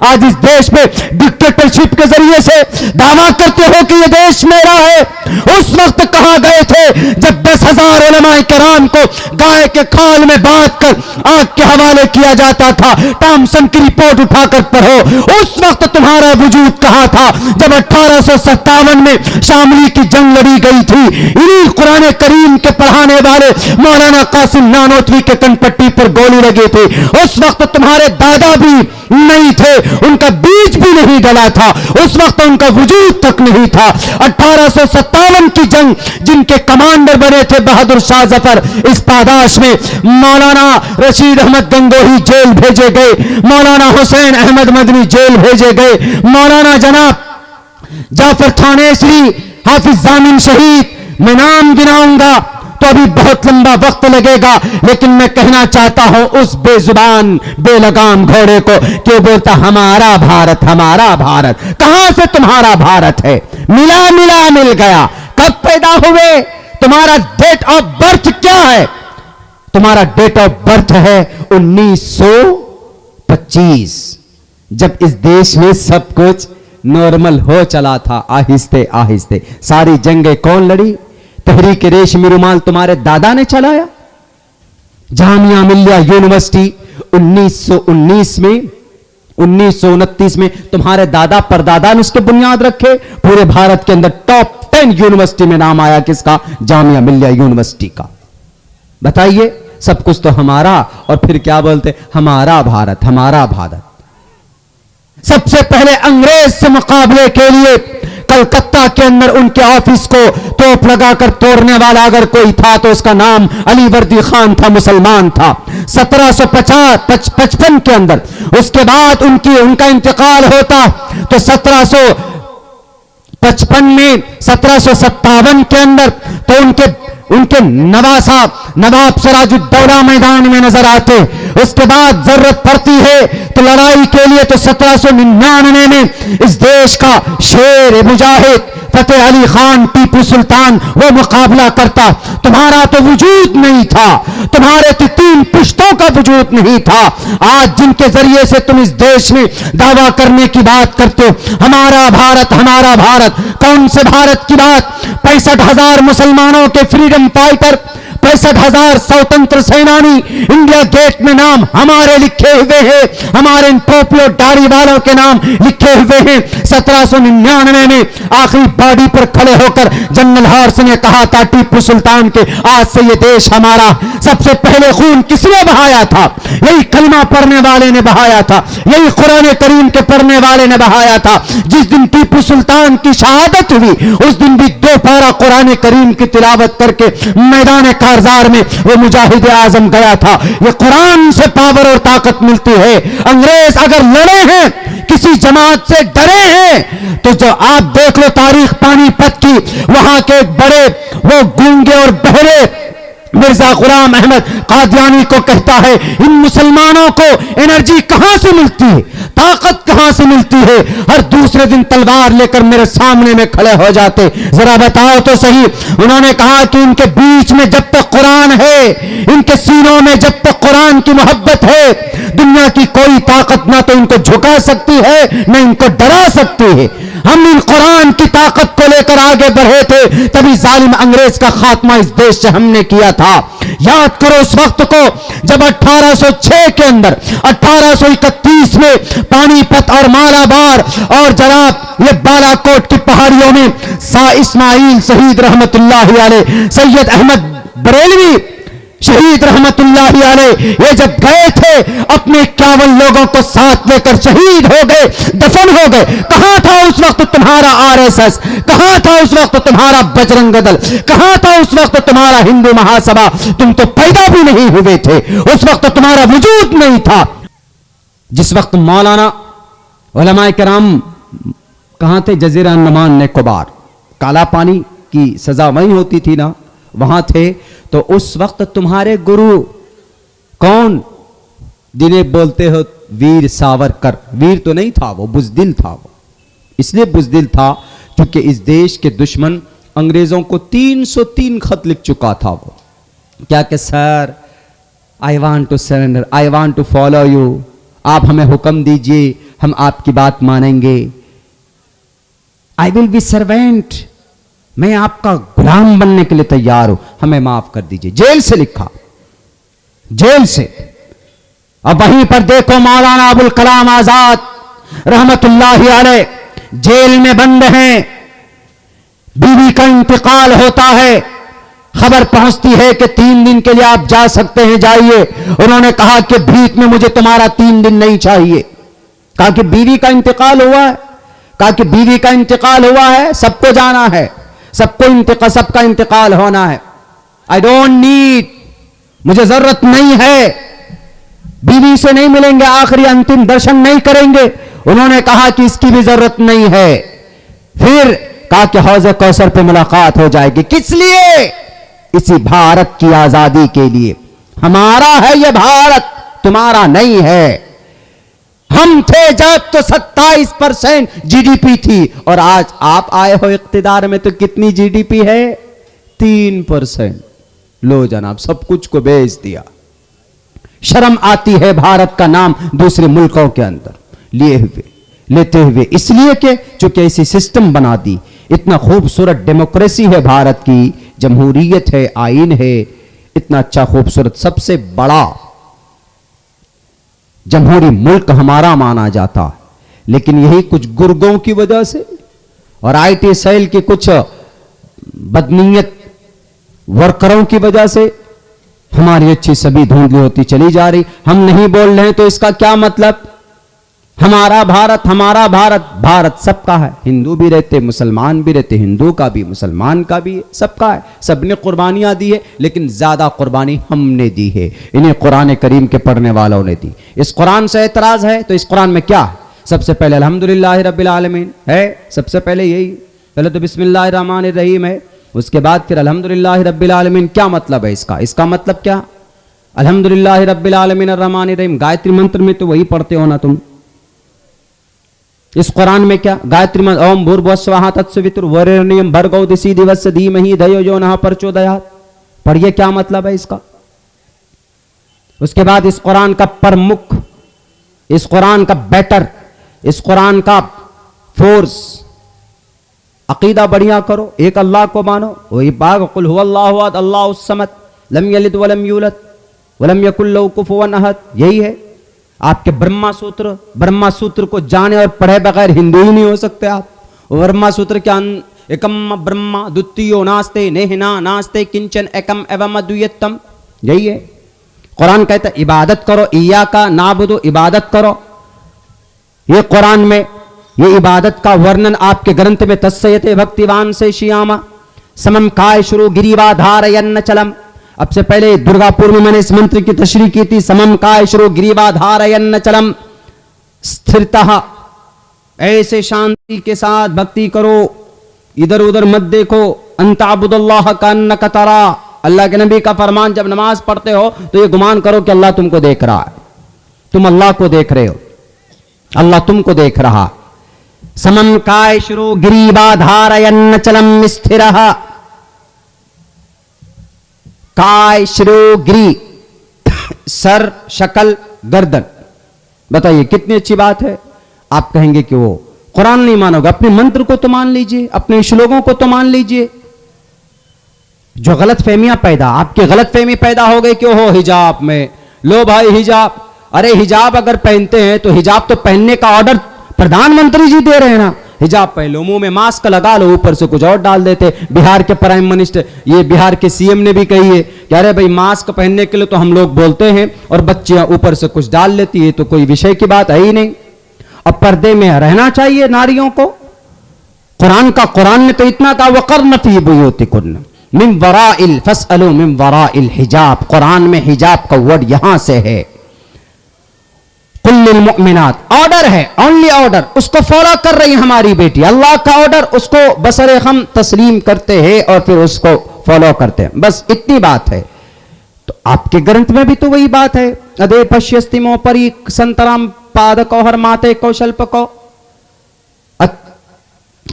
आज इस देश में डिक्टेटरशिप के जरिए से दावा करते हो कि ये देश मेरा है। उस वक्त कहां गए थे जब 10,000 उलमाए किराम को गाय के खाल में बांध कर आग के हवाले किया जाता था? टॉमसन की रिपोर्ट उठाकर पढ़ो। उस वक्त तुम्हारा वजूद कहां था जब 1857 में शामली की जंग लड़ी गई थी? इन्हीं कुरान करीम के पढ़ाने वाले मौलाना कासिम नानोतवी के कनपट्टी पर गोली लगी थी। उस वक्त तुम्हारे दादा भी नहीं थे, उनका बीज भी नहीं डला था, उस वक्त उनका वजूद तक नहीं था। 1857 की जंग जिनके कमांडर बने थे बहादुर शाह जफर, इस पादाश में मौलाना रशीद अहमद गंगोही जेल भेजे गए, मौलाना हुसैन अहमद मदनी जेल भेजे गए, मौलाना जनाब जाफर थानेसरी, हाफिज जामिन शहीद, मैं नाम गिनाऊंगा तो अभी बहुत लंबा वक्त लगेगा, लेकिन मैं कहना चाहता हूं उस बेजुबान बेलगाम घोड़े को क्यों बोलता हमारा भारत हमारा भारत? कहां से तुम्हारा भारत है? मिला मिला मिल गया। कब पैदा हुए? तुम्हारा डेट ऑफ बर्थ क्या है? तुम्हारा डेट ऑफ बर्थ है 1925, जब इस देश में सब कुछ नॉर्मल हो चला था, आहिस्ते आहिस्ते। सारी जंगें कौन लड़ी? तहरीक रेशमी रुमाल तुम्हारे दादा ने चलाया। जामिया मिलिया यूनिवर्सिटी 1919 में 1929 में तुम्हारे दादा परदादा ने उसके बुनियाद रखे। पूरे भारत के अंदर टॉप 10 यूनिवर्सिटी में नाम आया किसका? जामिया मिलिया यूनिवर्सिटी का। बताइए, सब कुछ तो हमारा, और फिर क्या बोलते? हमारा भारत हमारा भारत। सबसे पहले अंग्रेज से मुकाबले के लिए कलकत्ता के अंदर उनके ऑफिस को तोप लगाकर तोड़ने वाला अगर कोई था तो उसका नाम अली वर्दी खान था, मुसलमान था। 1755 के अंदर, उसके बाद उनका इंतकाल होता तो 1755 में 1757 के अंदर तो उनके नवाब सिराजुद्दौला मैदान में नजर आते। उसके बाद जरूरत पड़ती है तो लड़ाई के लिए तो 1799 में इस देश का शेर मुजाहिद फतेह अली खान टीपू सुल्तान वो मुकाबला करता। तुम्हारा तो वजूद नहीं था, तुम्हारे तो 3 पुश्तों का वजूद नहीं था। आज जिनके जरिए से तुम इस देश में दावा करने की बात करते हो हमारा भारत हमारा भारत, कौन से भारत की बात? 65,000 मुसलमानों के फ्रीडम फाइटर, 65,000 स्वतंत्र सेनानी, इंडिया गेट में नाम हमारे लिखे हुए हैं, हमारे इन पोपियो दाढ़ी वालों के नाम लिखे हुए हैं। 1799 में आखिरी बॉडी पर खड़े होकर जनरल हॉर्स ने कहा था टीपू सुल्तान के आज से ये देश हमारा। सबसे पहले खून किसने बहाया था? यही कलमा पढ़ने वाले ने बहाया था, यही कुरान करीम के पढ़ने वाले ने बहाया था। जिस दिन टीपू सुल्तान की शहादत हुई उस दिन भी 2 पारा कुरान करीम की तिलावत करके मैदान कारजार में वो मुजाहिद आजम गया था। ये कुरान से पावर और ताकत मिलती है। अंग्रेज अगर लड़े हैं, किसी जमात से डरे हैं, तो जो आप देख लो तारीख पानीपत की, वहां के बड़े वो गूंगे और बहरे मिर्जा गुलाम अहमद कादियानी को कहता है इन मुसलमानों को एनर्जी कहां से मिलती है, ताकत कहां से मिलती है? हर दूसरे दिन तलवार लेकर मेरे सामने में खड़े हो जाते। जरा बताओ तो सही। उन्होंने कहा कि इनके बीच में जब तक कुरान है, इनके सीनों में जब तक कुरान की मोहब्बत है, दुनिया की कोई ताकत ना तो इनको झुका सकती है न इनको डरा सकती है। हम इन कुरान की ताकत को लेकर आगे बढ़े थे, तभी जालिम अंग्रेज का खात्मा इस देश से हमने किया था। याद करो उस वक्त को जब 1806 के अंदर 1831 में पानीपत और मालाबार और जनाब ये बालाकोट की पहाड़ियों में सा इस्माइल शहीद रहमतुल्लाह अलैह, सैयद अहमद बरेलवी शहीद रहमतुल्लाह अलैह ये जब गए थे अपने 51 लोगों को साथ लेकर शहीद हो गए, दफन हो गए। कहां था उस वक्त तुम्हारा आरएसएस? कहां था उस वक्त तुम्हारा बजरंग दल? कहां था उस वक्त तुम्हारा हिंदू महासभा? तुम तो पैदा भी नहीं हुए थे, उस वक्त तुम्हारा वजूद नहीं था। जिस वक्त मौलाना उलमाए किराम कहां थे? जजीरा अंडमान निकोबार, काला पानी की सजा वहीं होती थी ना, वहां थे। तो उस वक्त तुम्हारे गुरु कौन? जिन्हें बोलते हो वीर सावरकर, वीर तो नहीं था वो, बुजदिल था वो। इसलिए बुजदिल था क्योंकि इस देश के दुश्मन अंग्रेजों को 303 खत लिख चुका था वो। क्या कि sir I want to surrender, I want to follow you, आप हमें हुक्म दीजिए, हम आपकी बात मानेंगे। आई विल बी सर्वेंट, मैं आपका गुलाम बनने के लिए तैयार हूं, हमें माफ कर दीजिए। जेल से लिखा, जेल से। अब वहीं पर देखो मौलाना अबुल कलाम आजाद रहमतुल्लाहि अलैह जेल में बंद हैं, बीवी का इंतकाल होता है, खबर पहुंचती है कि 3 दिन के लिए आप जा सकते हैं, जाइए। उन्होंने कहा कि भीख में मुझे तुम्हारा 3 दिन नहीं चाहिए। कहा कि बीवी का इंतकाल हुआ है, कहा कि बीवी का इंतकाल हुआ है, सबको जाना है, सबका इंतकाल होना है। आई डोंट नीड, मुझे जरूरत नहीं है, बीवी से नहीं मिलेंगे, आखिरी अंतिम दर्शन नहीं करेंगे। उन्होंने कहा कि इसकी भी जरूरत नहीं है। फिर कहा कि हौज़ कौसर पे मुलाकात हो जाएगी। किस लिए? इसी भारत की आजादी के लिए। हमारा है यह भारत, तुम्हारा नहीं है। हम थे जब तो 27% जीडीपी थी, और आज आप आए हो इख्तिदार में तो कितनी जीडीपी है? 3%। लो जनाब, सब कुछ को बेच दिया। शर्म आती है भारत का नाम दूसरे मुल्कों के अंदर लेते हुए, इसलिए कि चूंकि ऐसी सिस्टम बना दी। इतना खूबसूरत डेमोक्रेसी है भारत की, जमहूरियत है, आईन है, इतना अच्छा खूबसूरत, सबसे बड़ा जमहूरी मुल्क हमारा माना जाता है। लेकिन यही कुछ गुर्गों की वजह से और आईटी सेल के कुछ बदनीयत वर्करों की वजह से हमारी अच्छी सभी धुंधली होती चली जा रही। हम नहीं बोल रहे हैं तो इसका क्या मतलब? हमारा भारत, हमारा भारत, भारत सबका है। हिंदू भी रहते, मुसलमान भी रहते, हिंदू का भी मुसलमान का भी, सबका है। सबने कुर्बानियां दी है, लेकिन ज्यादा कुर्बानी हमने दी है, इन्हें कुरान करीम के पढ़ने वालों ने दी। इस कुरान से एतराज है तो इस कुरान में क्या है? सबसे पहले अल्हम्दुलिल्लाह रब्बिल आलमीन है, सबसे पहले यही। पहले तो बिस्मिल्लाहिर रहमानिर रहीम है, उसके बाद फिर अल्हम्दुलिल्लाह रब्बिल आलमीन। क्या मतलब है इसका? इसका मतलब क्या? अल्हम्दुलिल्लाह रब्बिल आलमीन अर्रहमानिर रहीम, गायत्री मंत्र में तो वही पढ़ते हो ना तुम। इस कुरान में क्या? गायत्री मंत्र, ओम भूर्भुवस्सुवः तत्सवितुर्वरेण्यं भर्गो दिशि दिवस्य धीमहि धियो यो नः प्रचोदयात्। पढ़िए क्या मतलब है इसका। उसके बाद इस कुरान का प्रमुख, इस कुरान का बेटर, इस कुरान का फोर्स, अकीदा बढ़िया करो, एक अल्लाह को मानो, वही बाग कुल हुवल्लाहु अहद अल्लाहुस समद लम यलिद वलम यूलद वलम यकुल लहू कुफुवन अहद। यही है आपके ब्रह्मा सूत्र। ब्रह्मा सूत्र को जाने और पढ़े बगैर हिंदू ही नहीं हो सकते आप। ब्रह्मा सूत्र क्या? एकम ब्रह्मा द्वितीयो नास्ते नेहना नास्ते किंचन एकम एवं अद्वितीयम। यही है कुरान कहता है इबादत करो, इय्याका नाबुदु, इबादत करो। ये कुरान में ये इबादत का वर्णन आपके ग्रंथ में तस्सयते भक्तिवान से श्यामा समम काय शुरू गिरीवा धारयन्न चलम। अब से पहले दुर्गापुर में मैंने इस मंत्र की तशरीह की थी। समम काय शुरू गिरीवा धारयन्न चलम, स्थिरतः, ऐसे शांति के साथ भक्ति करो, इधर उधर मत देखो। अंताबुदुल्लाह कन्नक तरा, अल्लाह के नबी का फरमान, जब नमाज पढ़ते हो तो ये गुमान करो कि अल्लाह तुमको देख रहा है, तुम अल्लाह को देख रहे हो, अल्लाह तुमको देख रहा। समम काय शुरू गिरीवा धारयन्न चलम स्थिरः, काय श्रो गिरी, सर, शकल, गर्दन। बताइए कितनी अच्छी बात है। आप कहेंगे कि वो कुरान नहीं मानोगे, अपने मंत्र को तो मान लीजिए, अपने श्लोकों को तो मान लीजिए। जो गलत फहमियां पैदा, आपकी गलत फहमी पैदा हो गई क्यों हो हिजाब में। लो भाई हिजाब, अरे हिजाब अगर पहनते हैं तो हिजाब तो पहनने का ऑर्डर प्रधानमंत्री जी दे रहे हैं ना। हिजाब पहन लो, मुंह में मास्क लगा लो, ऊपर से कुछ और डाल देते। बिहार के प्राइम मिनिस्टर, ये बिहार के सीएम ने भी कही है कि अरे भाई मास्क पहनने के लिए तो हम लोग बोलते हैं और बच्चियां ऊपर से कुछ डाल लेती है, तो कोई विषय की बात है ही नहीं। अब पर्दे में रहना चाहिए नारियों को। कुरान ने तो इतना कहा वक़र्न फी बुयूतिकुन्न मिन वराइल फस्अलू मिन वराइल हिजाब। कुरान में हिजाब का वर्ड यहां से है। कुल्लिल मुमिनात, ऑर्डर है, ओनली ऑर्डर, उसको फॉलो कर रही है हमारी बेटी। अल्लाह का ऑर्डर, उसको बसरे हम तस्लीम करते हैं और फिर उसको फॉलो करते हैं, बस इतनी बात है। तो आपके ग्रंथ में भी तो वही बात है। अदे पश्यस्तिमो परी संतराम पादको हर माते कौशल्पको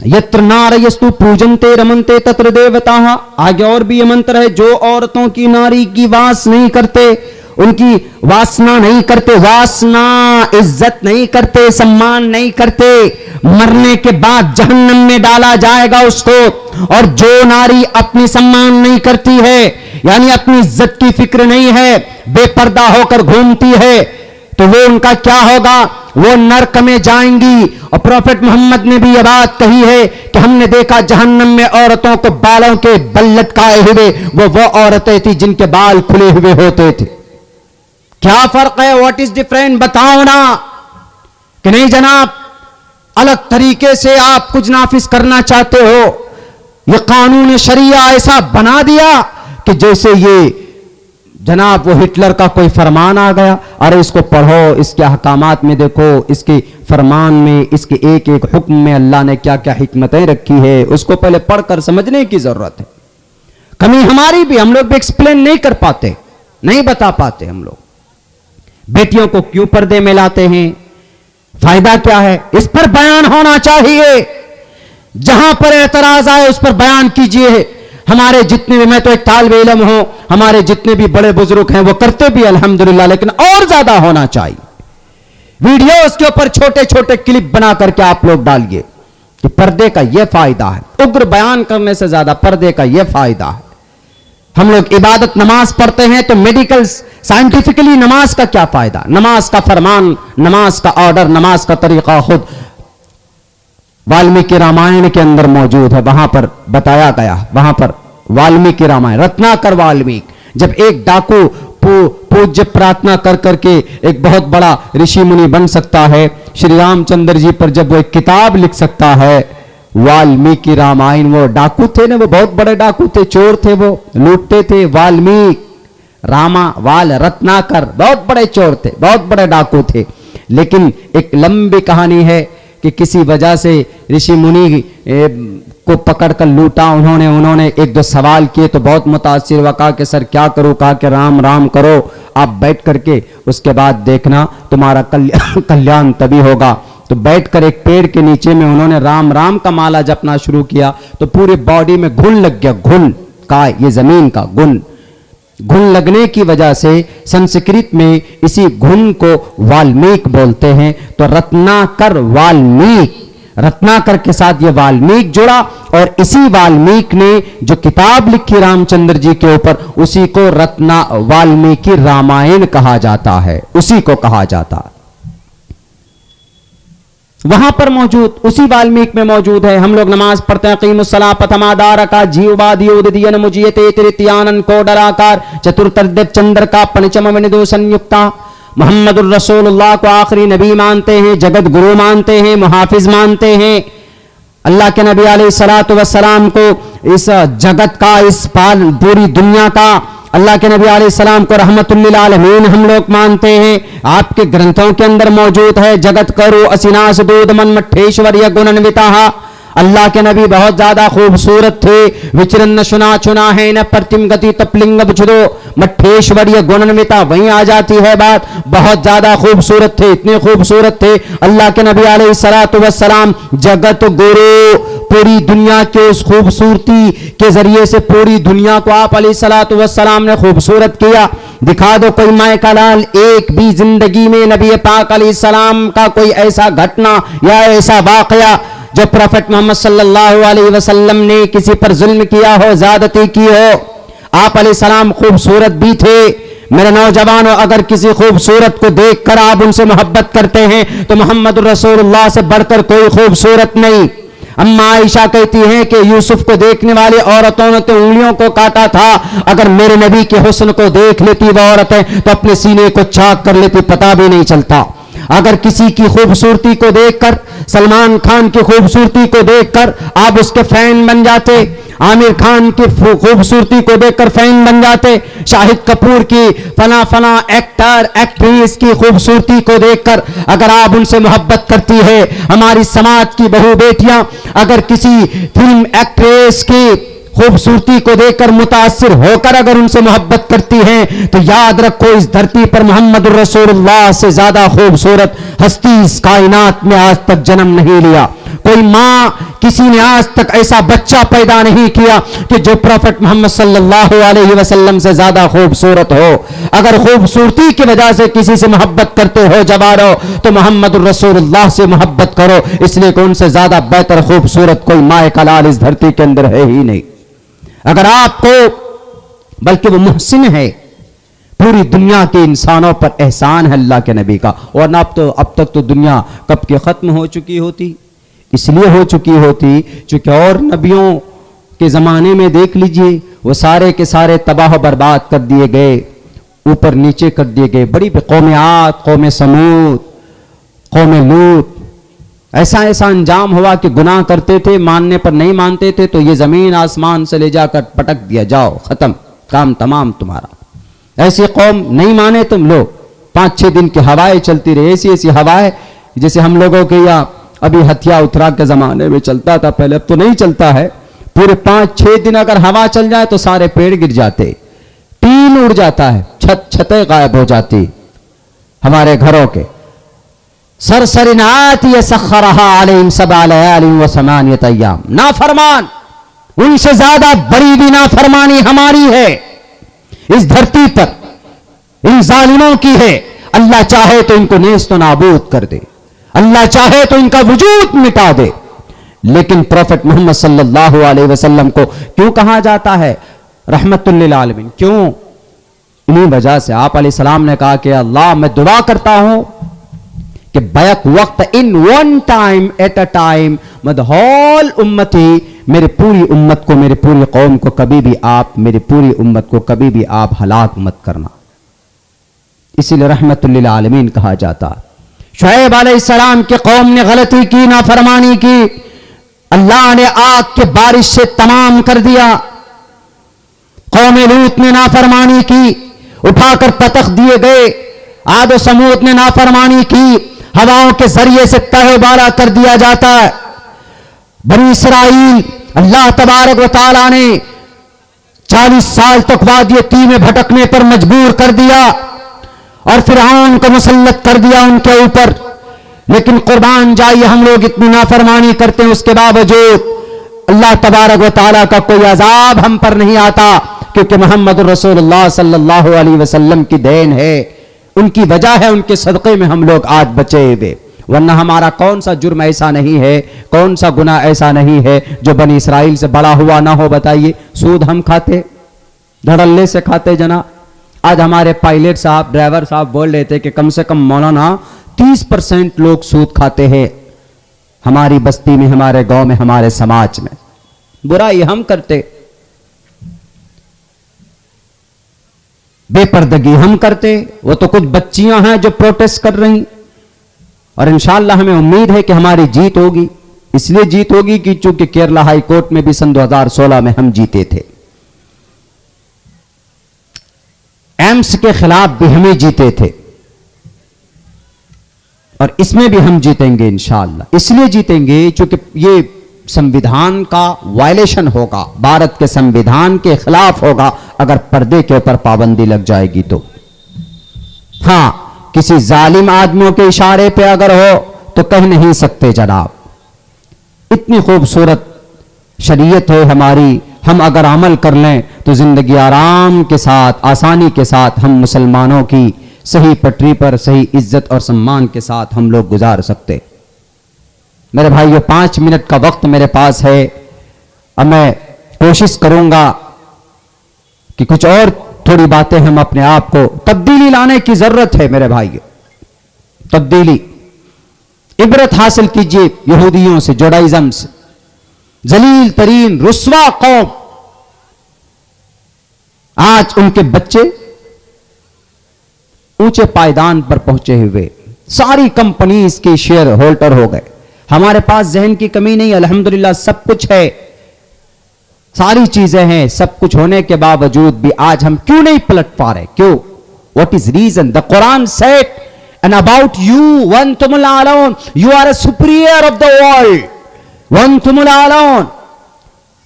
यत्र नारयस्तु पूजनते रमनते तत्र देवता। आगे और भी ये मंत्र है, जो औरतों की नारी की वास नहीं करते उनकी वासना नहीं करते, वासना इज्जत नहीं करते, सम्मान नहीं करते, मरने के बाद जहन्नम में डाला जाएगा उसको। और जो नारी अपनी सम्मान नहीं करती है, यानी अपनी इज्जत की फिक्र नहीं है, बेपर्दा होकर घूमती है, तो वो उनका क्या होगा, वो नरक में जाएंगी। और प्रॉफेट मोहम्मद ने भी यह बात कही है कि हमने देखा जहन्नम में औरतों को बालों के बल लटकाए हुए, वो औरतें थी जिनके बाल खुले हुए होते थे। क्या फर्क है, व्हाट इज डिफरेंट, बताओ ना। कि नहीं जनाब, अलग तरीके से आप कुछ नाफिज करना चाहते हो, ये कानून शरिया ऐसा बना दिया कि जैसे ये जनाब वो हिटलर का कोई फरमान आ गया। अरे इसको पढ़ो, इसके अहकामात में देखो, इसके फरमान में, इसके एक एक हुक्म में अल्लाह ने क्या क्या हिकमतें रखी है, उसको पहले पढ़कर समझने की जरूरत है। कमी हमारी भी, हम लोग भी एक्सप्लेन नहीं कर पाते, नहीं बता पाते। हम लोग बेटियों को क्यों पर्दे में लाते हैं, फायदा क्या है, इस पर बयान होना चाहिए। जहां पर एतराज आए उस पर बयान कीजिए। हमारे जितने भी, मैं तो एक तालिब इल्म हूं, हमारे जितने भी बड़े बुजुर्ग हैं वो करते भी अल्हम्दुलिल्लाह, लेकिन और ज्यादा होना चाहिए। वीडियो उसके ऊपर छोटे छोटे क्लिप बना करके आप लोग डालिए कि पर्दे का यह फायदा है। उग्र बयान करने से ज्यादा पर्दे का यह फायदा है। हम लोग इबादत नमाज पढ़ते हैं तो मेडिकल साइंटिफिकली नमाज का क्या फायदा, नमाज का फरमान, नमाज का ऑर्डर, नमाज का तरीका खुद वाल्मीकि रामायण के अंदर मौजूद है। वहां पर बताया गया, वहां पर वाल्मीकि रामायण, रत्नाकर वाल्मीकि, जब एक डाकू पूज्य प्रार्थना कर करके एक बहुत बड़ा ऋषि मुनि बन सकता है, श्री रामचंद्र जी पर जब वो एक किताब लिख सकता है, वाल्मीकि रामायण, वो डाकू थे ना, वो बहुत बड़े डाकू थे, चोर थे, वो लूटते थे। वाल्मीकि रामा वाल रत्नाकर बहुत बड़े चोर थे, बहुत बड़े डाकू थे। लेकिन एक लंबी कहानी है कि किसी वजह से ऋषि मुनि को पकड़कर लूटा उन्होंने एक दो सवाल किए तो बहुत मुतासिर हुआ, कहा कि सर क्या करूं, कहा कि राम राम करो आप बैठ करके, उसके बाद देखना तुम्हारा कल्याण तभी होगा। तो बैठकर एक पेड़ के नीचे में उन्होंने राम राम का माला जपना शुरू किया तो पूरी बॉडी में घुन लग गया, घुन का, ये जमीन का घुन लगने की वजह से संस्कृत में इसी घुन को वाल्मीकि बोलते हैं। तो रत्नाकर वाल्मीकि, रत्नाकर के साथ ये वाल्मीकि जुड़ा और इसी वाल्मीकि ने जो किताब लिखी रामचंद्र जी के ऊपर, उसी को रत्ना वाल्मीकि रामायण कहा जाता है, उसी को कहा जाता है। वहां पर मौजूद, उसी वाल्मीकि में मौजूद है। हम लोग नमाज पढ़ते हैं, कीमुस्सला पथमादार का जीववादियोदियन मुजियते तृतीयानन को डराकार चतुर्थदेव चंद्र का पंचम विनिदो संयुक्ता। मोहम्मदुर रसूलुल्लाह को आखिरी नबी मानते हैं, जगत गुरु मानते हैं, मुहाफिज मानते हैं। अल्लाह के नबी अलैहिस्सलातु वस्सलाम को इस जगत का, इस पूरी दुनिया का, अल्लाह के नबी अलैहिस्सलाम को रहमतुल्लिल आलमीन हम लोग मानते हैं। आपके ग्रंथों के अंदर मौजूद है, जगत करो असिनास दूध मन मठेश्वर्य गुणन्विता। अल्लाह के नबी बहुत ज्यादा खूबसूरत थे, विचरन न सुना चुना है न प्रतिम गति तपलिंग बुझदो मठेश्वर्य गुणन्विता, वहीं आ जाती है बात। बहुत ज्यादा खूबसूरत थे, इतने खूबसूरत थे अल्लाह के नबी अलैहिस्सलातु वस्सलाम, जगत गुरु, पूरी दुनिया के उस खूबसूरती के जरिए से पूरी दुनिया को आप अलैहिस्सलातु वस्सलाम ने खूबसूरत किया। दिखा दो कोई माए का लाल, एक भी जिंदगी में नबी पाक अलैहिस्सलाम का कोई ऐसा घटना या ऐसा वाकया जो प्रॉफेट मोहम्मद सल्लल्लाहु अलैहि वसल्लम ने किसी पर जुल्म किया हो, ज्यादती की हो। आप अलैहिस्सलाम खूबसूरत भी थे। मेरे नौजवानों, अगर किसी खूबसूरत को देखकर आप उनसे मोहब्बत करते हैं तो मोहम्मद रसूलुल्लाह से बढ़कर कोई खूबसूरत नहीं। अम्मा आयशा कहती हैं कि यूसुफ को देखने वाली औरतों ने तो उंगलियों को काटा था, अगर मेरे नबी के हुस्न को देख लेती वो औरतें तो अपने सीने को चाक कर लेती, पता भी नहीं चलता। अगर किसी की खूबसूरती को देखकर, सलमान खान की खूबसूरती को देखकर आप उसके फैन बन जाते, आमिर खान की खूबसूरती को देखकर फैन बन जाते, शाहिद कपूर की फला फला एक्टर एक्ट्रेस की खूबसूरती को देखकर अगर आप उनसे मोहब्बत करती है, हमारी समाज की बहू बेटियां अगर किसी फिल्म एक्ट्रेस की खूबसूरती को देखकर मुतासिर होकर अगर उनसे मोहब्बत करती हैं तो याद रखो इस धरती पर मोहम्मद रसूलुल्लाह से ज्यादा खूबसूरत हस्ती इस कायनात में आज तक जन्म नहीं लिया। कोई माँ, किसी ने आज तक ऐसा बच्चा पैदा नहीं किया कि जो प्रॉफेट मोहम्मद सल्लल्लाहु अलैहि वसल्लम से ज्यादा खूबसूरत हो। अगर खूबसूरती की वजह से किसी से मोहब्बत करते हो जवारो, तो मोहम्मद रसूलुल्लाह से मोहब्बत करो, इसलिए कि उनसे ज्यादा बेहतर खूबसूरत कोई माए का लाल इस धरती के अंदर है ही नहीं। अगर आपको, बल्कि वो मुहसिन है, पूरी दुनिया के इंसानों पर एहसान है अल्लाह के नबी का। और अब तक तो दुनिया कब की खत्म हो चुकी होती, इसलिए हो चुकी होती क्योंकि और नबियों के जमाने में देख लीजिए वो सारे के सारे तबाह बर्बाद कर दिए गए, ऊपर नीचे कर दिए गए। बड़ी कौम आद, कौम समूद, कौम लूत, ऐसा ऐसा अंजाम हुआ कि गुनाह करते थे, मानने पर नहीं मानते थे तो ये जमीन आसमान से ले जाकर पटक दिया, जाओ खत्म, काम तमाम तुम्हारा। ऐसी कौम, नहीं माने तुम लोग, 5-6 दिन की हवाएं चलती रही, ऐसी ऐसी हवाएं जैसे हम लोगों के यहाँ अभी हथिया उत्तरा के जमाने में चलता था पहले, अब तो नहीं चलता है। पूरे 5-6 दिन अगर हवा चल जाए तो सारे पेड़ गिर जाते, टीन उड़ जाता है, छतें गायब हो जाती हमारे घरों के। सरसरिनात ये सखरहा अलैहिम सबअ लयालिन व समानियत अय्याम। नाफरमान, उनसे ज्यादा बड़ी भी नाफरमानी हमारी है इस धरती पर, इन जालिमों की है। अल्लाह चाहे तो इनको नेस्त नाबूद कर दे, अल्लाह चाहे तो इनका वजूद मिटा दे, लेकिन प्रॉफेट मोहम्मद सल्लल्लाहु अलैहि वसल्लम को क्यों कहा जाता है रहमतुल लिल आलमीन? क्यों? इन्हीं वजह से आप अलैहिस्सलाम ने कहा कि अल्लाह मैं दुआ करता हूं कि बैक वक्त, in one time at a time, मद होल उम्मती, मेरी पूरी उम्मत को, मेरी पूरी कौम को कभी भी आप, मेरी पूरी उम्मत को कभी भी आप हलाक मत करना। इसीलिए रहमतुल लिल आलमीन कहा जाता। शुएब अलैहिस्सलाम की कौम ने गलती की, नाफरमानी की, अल्लाह ने आग के बारिश से तमाम कर दिया। कौम लूत ने नाफरमानी की, उठाकर पतख दिए गए। आद व समूद ने नाफरमानी की, हवाओं के जरिए से तहबारा कर दिया जाता है। बनी इसराइल, अल्लाह तबारक व तआला ने 40 साल तक वादिय ती में भटकने पर मजबूर कर दिया और फिरऔन को मुसल्लत कर दिया उनके ऊपर। लेकिन कुर्बान जाइए, हम लोग इतनी नाफरमानी करते हैं, उसके बावजूद अल्लाह तबारक व तआला का कोई अजाब हम पर नहीं आता, क्योंकि मोहम्मद रसूलुल्लाह सल्लल्लाहु अलैहि वसल्लम की देन है, उनकी वजह है, उनके सदक़े में हम लोग आज बचे हुए। वरना हमारा कौन सा जुर्म ऐसा नहीं है, कौन सा गुनाह ऐसा नहीं है जो बनी इसराइल से बड़ा हुआ ना हो? बताइए। सूद हम खाते, धड़ल्ले से खाते जना। आज हमारे पायलट साहब, ड्राइवर साहब बोल रहे थे कि कम से कम मौलाना 30% लोग सूद खाते हैं हमारी बस्ती में, हमारे गांव में, हमारे समाज में। बुराई हम करते, बेपर्दगी हम करते। वो तो कुछ बच्चियां हैं जो प्रोटेस्ट कर रही, और इंशाअल्लाह हमें उम्मीद है कि हमारी जीत होगी। इसलिए जीत होगी कि चूंकि केरला हाई कोर्ट में भी सन 2016 में हम जीते थे, एम्स के खिलाफ भी हमें जीते थे, और इसमें भी हम जीतेंगे इंशाअल्लाह। इसलिए जीतेंगे क्योंकि ये संविधान का वायलेशन होगा, भारत के संविधान के खिलाफ होगा अगर पर्दे के ऊपर पाबंदी लग जाएगी तो। हां, किसी जालिम आदमियों के इशारे पे अगर हो तो कह नहीं सकते जनाब। इतनी खूबसूरत शरीयत है हमारी, हम अगर अमल कर लें तो जिंदगी आराम के साथ, आसानी के साथ हम मुसलमानों की सही पटरी पर, सही इज्जत और सम्मान के साथ हम लोग गुजार सकते। मेरे भाइयों, 5 मिनट का वक्त मेरे पास है। अब मैं कोशिश करूंगा कि कुछ और थोड़ी बातें हम अपने आप को तब्दीली लाने की जरूरत है। मेरे भाइयों, तब्दीली, इबरत हासिल कीजिए यहूदियों से, जोडाइज्म से। जलील तरीन रुस्वा कौम, आज उनके बच्चे ऊंचे पायदान पर पहुंचे हुए, सारी कंपनीज के शेयर होल्डर हो गए। हमारे पास जहन की कमी नहीं, अल्हम्दुलिल्लाह सब कुछ है, सारी चीजें हैं। सब कुछ होने के बावजूद भी आज हम क्यों नहीं पलट पा रहे? क्यों? What is reason? The Quran said and about you one तुम alone, you are a superior of the world, one तुम alone,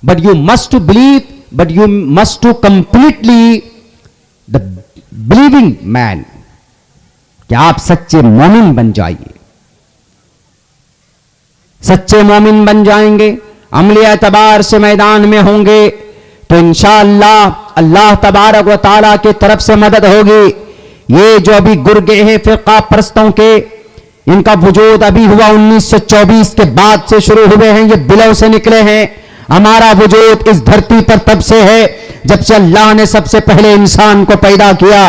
but you must to believe, but you must to completely the believing man, कि आप सच्चे मोमिन बन जाइए, सच्चे मोमिन बन जाएंगे, अमली एतबार से मैदान में होंगे, तो इंशाअल्लाह अल्लाह तबारक व तआला की तरफ से मदद होगी। ये जो अभी गुर्गे हैं फिरका परस्तों के, इनका वजूद अभी हुआ 1924 के बाद से शुरू हुए हैं, ये बिलों से निकले हैं। हमारा वजूद इस धरती पर तब से है जब से अल्लाह ने सबसे पहले इंसान को पैदा किया।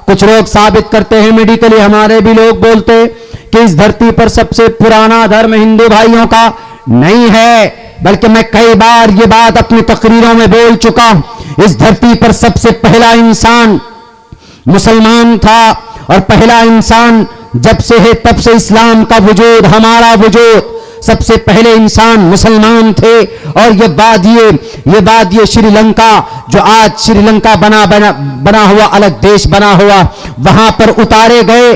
कुछ लोग साबित करते हैं, मेडिकली हमारे भी लोग बोलते कि इस धरती पर सबसे पुराना धर्म हिंदू भाइयों का नहीं है, बल्कि मैं कई बार ये बात अपनी तकरीरों में बोल चुका हूं। इस धरती पर सबसे पहला इंसान मुसलमान था, और पहला इंसान जब से है तब से इस्लाम का वजूद, हमारा वजूद, सबसे पहले इंसान मुसलमान थे। और ये वादिये श्रीलंका, जो आज श्रीलंका बना हुआ अलग देश बना हुआ, वहां पर उतारे गए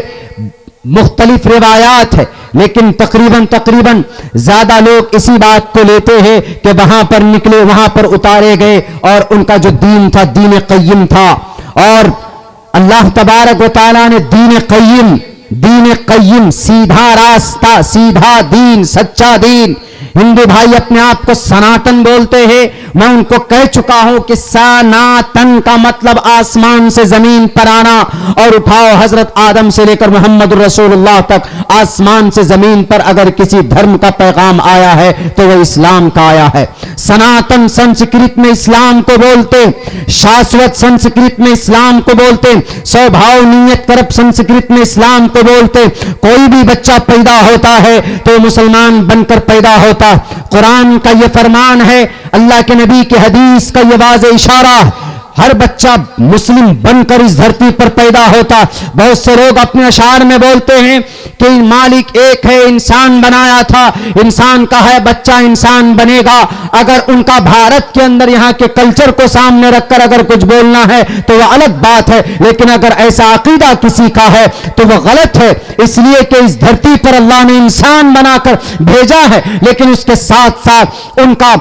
मुख्तलिफ रिवायात है, लेकिन तकरीबन ज्यादा लोग इसी बात को लेते हैं कि वहां पर निकले, वहां पर उतारे गए, और उनका जो दीन था दीन क़य्यिम था। और अल्लाह तबारक व तआला ने दीन क़य्यिम, सीधा रास्ता, सीधा दीन, सच्चा दीन। हिंदू भाई अपने आप को सनातन बोलते हैं, मैं उनको कह चुका हूं कि सनातन का मतलब आसमान से जमीन पर आना, और उठाओ हजरत आदम से लेकर मोहम्मद रसूलुल्लाह तक आसमान से जमीन पर अगर किसी धर्म का पैगाम आया है तो वह इस्लाम का आया है। सनातन संस्कृत में इस्लाम को बोलते, शाश्वत संस्कृत में इस्लाम को बोलते, स्वभाव नियत करब संस्कृत में इस्लाम को बोलते। कोई भी बच्चा पैदा होता है तो मुसलमान बनकर पैदा होता। कुरान का यह फरमान है, अल्लाह के नबी की हदीस का यह वाज़े इशारा, हर बच्चा मुस्लिम बनकर इस धरती पर पैदा होता। बहुत से लोग अपने अशार में बोलते हैं कि मालिक एक है, इंसान बनाया था, इंसान का है, बच्चा इंसान बनेगा। अगर उनका भारत के अंदर यहाँ के कल्चर को सामने रखकर अगर कुछ बोलना है तो वह अलग बात है, लेकिन अगर ऐसा अकीदा किसी का है तो वह गलत है। इसलिए कि इस धरती पर अल्लाह ने इंसान बनाकर भेजा है, लेकिन उसके साथ साथ उनका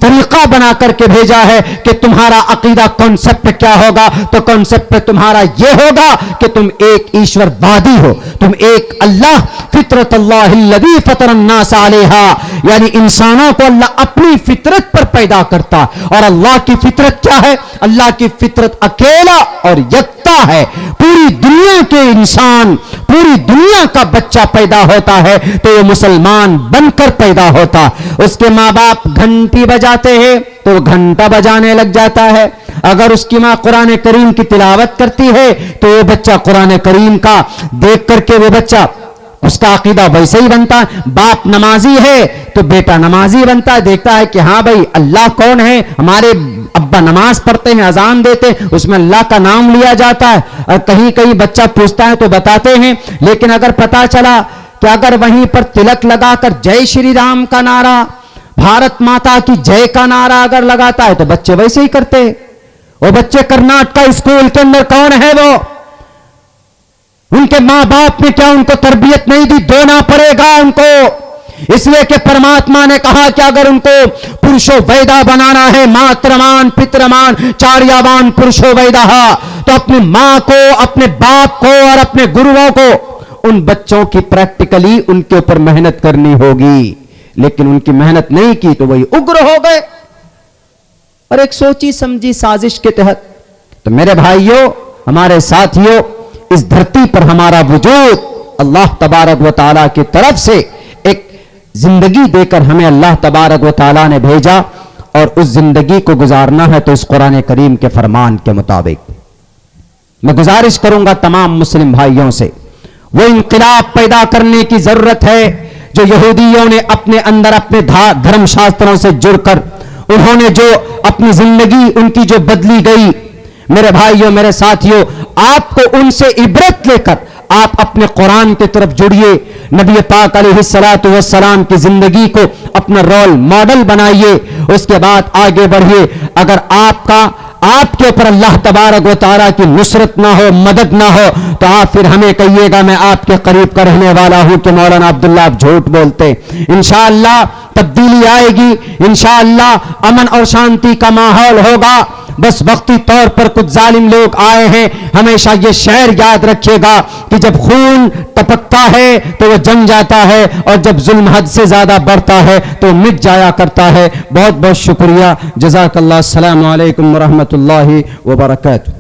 तरीका बना करके भेजा है कि तुम्हारा अकीदा कॉन्सेप्ट क्या होगा, तो कॉन्सेप्ट तुम्हारा यह होगा कि तुम एक ईश्वरवादी हो, तुम एक अल्लाह फितरत अल्लाहिल्लज़ी फतरन्नास अलैहा, यानी इंसानों को अल्लाह अपनी फितरत पर पैदा करता। और अल्लाह की फितरत क्या है? अल्लाह की फितरत अकेला और यकता है। पूरी दुनिया के इंसान, पूरी दुनिया का बच्चा पैदा होता है तो वो मुसलमान बनकर पैदा होता। उसके माँ बाप घंटी बजाते हैं तो वो घंटा बजाने लग जाता है। अगर उसकी मां कुरान करीम की तिलावत करती है तो वो बच्चा कुरान करीम का देख करके वो बच्चा, उसका अकीदा वैसे ही बनता है। बाप नमाजी है तो बेटा नमाजी बनता है, देखता है कि हाँ भाई अल्लाह कौन है, हमारे अब्बा नमाज पढ़ते हैं, अजान देते हैं, उसमें अल्लाह का नाम लिया जाता है। और कहीं कहीं बच्चा पूछता है तो बताते हैं, लेकिन अगर पता चला कि अगर वहीं पर तिलक लगाकर जय श्री राम का नारा, भारत माता की जय का नारा अगर लगाता है तो बच्चे वैसे ही करते हैं। वो बच्चे कर्नाटक स्कूल के अंदर कौन है वो, उनके मां बाप ने क्या उनको तरबियत नहीं दी? देना पड़ेगा उनको, इसलिए कि परमात्मा ने कहा कि अगर उनको पुरुषो वैदा बनाना है, मातृमान पितृमान चार्यावान पुरुषो वैदा, तो अपनी मां को, अपने बाप को और अपने गुरुओं को, उन बच्चों की प्रैक्टिकली उनके ऊपर मेहनत करनी होगी। लेकिन उनकी मेहनत नहीं की तो वही उग्र हो गए, और एक सोची समझी साजिश के तहत। तो मेरे भाइयों, हमारे साथियों, इस धरती पर हमारा वजूद अल्लाह तबारक व तआला की तरफ से एक जिंदगी देकर हमें अल्लाह तबारक व तआला ने भेजा, और उस जिंदगी को गुजारना है तो इस कुरान करीम के फरमान के मुताबिक। मैं गुजारिश करूंगा तमाम मुस्लिम भाइयों से, वो इंक़िलाब पैदा करने की जरूरत है जो यहूदियों ने अपने अंदर अपने धर्म शास्त्रों से जुड़कर उन्होंने जो अपनी जिंदगी उनकी जो बदली गई। मेरे भाइयों, मेरे साथियों, आपको उनसे इबरत लेकर आप अपने कुरान की तरफ जुड़िए, नबी पाक अलैहिस्सलातु वस्सलाम की जिंदगी को अपना रोल मॉडल बनाइए, उसके बाद आगे बढ़िए। अगर आपके ऊपर अल्लाह तबारक व तआला की नुसरत ना हो, मदद ना हो, तो आप फिर हमें कहिएगा मैं आपके करीब का रहने वाला हूं कि मौलाना अब्दुल्ला आप झूठ बोलते। इंशाअल्लाह तब्दीली आएगी, इंशाअल्लाह अमन और शांति का माहौल होगा, बस वक्ती तौर पर कुछ जालिम लोग आए हैं। हमेशा ये शेर याद रखिएगा कि जब खून टपकता है तो वह जम जाता है, और जब जुल्म हद से ज्यादा बढ़ता है तो मिट जाया करता है। बहुत बहुत शुक्रिया। जज़ाकल्लाह। अस्सलामु अलैकुम व रहमतुल्लाहि व बरकातुहू।